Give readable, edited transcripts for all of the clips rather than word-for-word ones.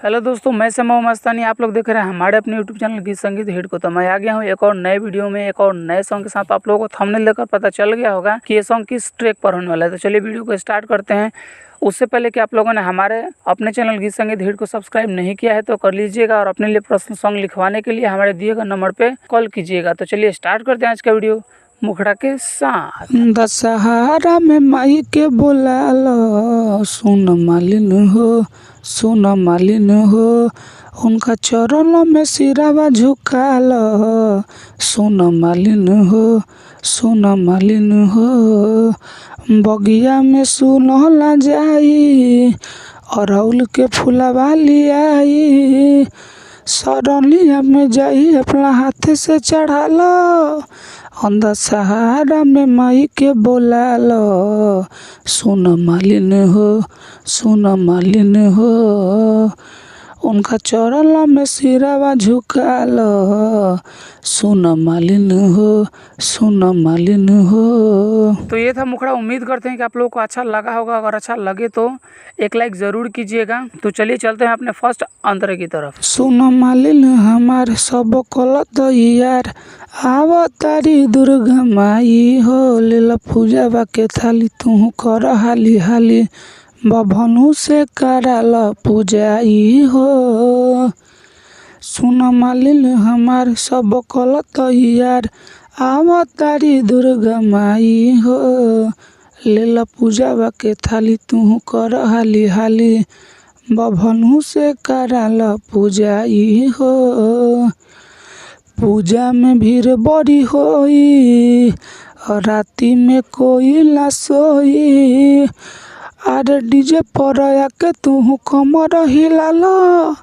Hello दोस्तों, मैं समय मस्तानी। आप लोग देख रहे हैं हमारे अपने यूट्यूब चैनल गीत संगीत हिट को। तो मैं आ गया हूँ एक और नए वीडियो में, एक और नए सॉन्ग के साथ। आप लोगों को थंबनेल देखकर पता चल गया होगा कि ये सॉन्ग किस ट्रैक पर होने वाला है। तो चलिए वीडियो को स्टार्ट करते हैं। उससे पहले कि आप लोगों ने हमारे अपने चैनल गीत संगीत हिट को सब्सक्राइब नहीं किया है तो कर लीजिएगा, और अपने लिए पर्सनल सॉन्ग लिखवाने के लिए हमारे दिए गए नंबर पर कॉल कीजिएगा। तो चलिए स्टार्ट करते हैं आज का वीडियो मुखड़ा के साथ। दशहरा में माई के बोला लो, सुन मालिन हो, सुन मालिन हो, उनका चरण में सिरावा झुका लो, सुन मालिन हो, सुन मालिन हो। बगिया में सुनला जाई, अरहुल के फूलवा लियाई, सरलिया में जाई अपना हाथ से चढ़ा लो, दशहरा में माई के बोला लो, सुन मालिन हो, सुन मालिन हो, उनका चरण में सिरावा झुका लो, सुन मालिन हो, सुन मालिन हो। तो ये था मुखड़ा। उम्मीद करते हैं कि आप लोगों को अच्छा लगा होगा। अगर अच्छा लगे तो एक लाइक ज़रूर कीजिएगा। तो चलिए चलते हैं अपने फर्स्ट अंतरे की तरफ। सुन मालिन हमार सब कलत यार, आवतारी दुर्गा माई हो, लेल पूजा के थाली तू कर हाली हाली, बभनु से कराल पूजाई हो। सुन मालिन हमार सब कलत यार, आवतारी दुर्गा माई हो, लेल पूजा के थाली तू कर हाली हाली, बभनु से कराल पूजाई हो। पूजा में भीड़ बड़ी होई, राती में कोई ना सोई, आर डीजे पर आके तू कमर हिला लो,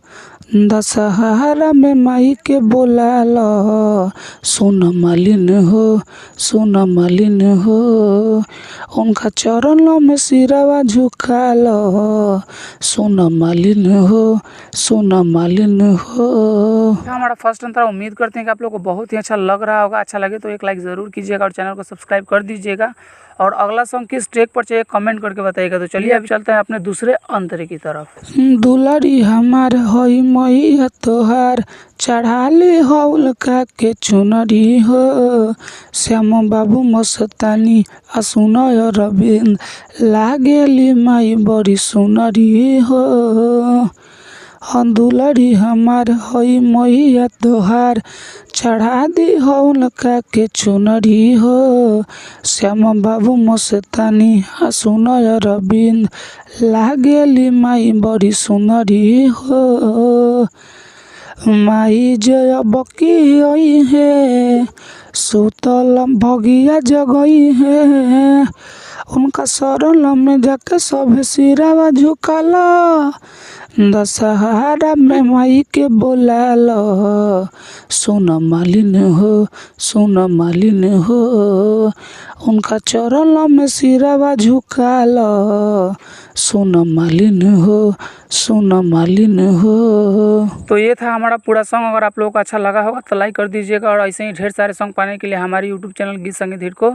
दशहरा में माई के बोला लो, सुन मालिन हो, सुन मालिन हो, उनका चरण में सिरावा झुका लो, सुन मालिन हो, सुन मालिन हो। हमारा फर्स्ट अंतरा। उम्मीद करते हैं कि आप लोगों को बहुत ही अच्छा लग रहा होगा। अच्छा लगे तो एक लाइक ज़रूर कीजिएगा और चैनल को सब्सक्राइब कर दीजिएगा। और अगला सॉन्ग किस ट्रैक पर चाहिए कमेंट करके बताइएगा। तो चलिए अभी चलते हैं अपने दूसरे अंतरे की तरफ। दुलारी हमार होई मैया तोहार, चढ़ाली हौल का के चुनरी हो, श्याम बाबू मस्तानी आ सुनय रविंद, लागेली माई बड़ी सुनरी हो। दुलारी हमार होई मैया तोहार, चढ़ा दी हौल का के चुनरी हो, श्याम बाबू मस्तानी आ सुनय रविंद, लागेली माई बड़ी सुनरी हो। माई जय बकी आई है, सुतल भगिया जगई है, उनका शरण में जाके सब सिरावा झुकाला, दशहरा में माई के बोला लो, सुन मालिन हो, सुन मालिन हो, उनका चरण में सिरावा झुका लो, सुन मालिन हो, सुन मालिन हो। तो ये था हमारा पूरा सॉन्ग। अगर आप लोगों को अच्छा लगा होगा तो लाइक कर दीजिएगा, और ऐसे ही ढेर सारे सॉन्ग पाने के लिए हमारे यूट्यूब चैनल गीत संगीत हिट को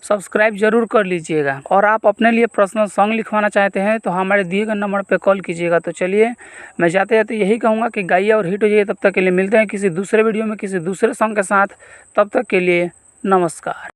सब्सक्राइब जरूर कर लीजिएगा। और आप अपने लिए पर्सनल सॉन्ग लिखवाना चाहते हैं तो हमारे दिए गए नंबर पर कॉल कीजिएगा। तो चलिए मैं जाते जाते यही कहूँगा कि गाइए और हिट हो जाइए। तब तक के लिए मिलते हैं किसी दूसरे वीडियो में किसी दूसरे सॉन्ग के साथ। तब तक के लिए नमस्कार।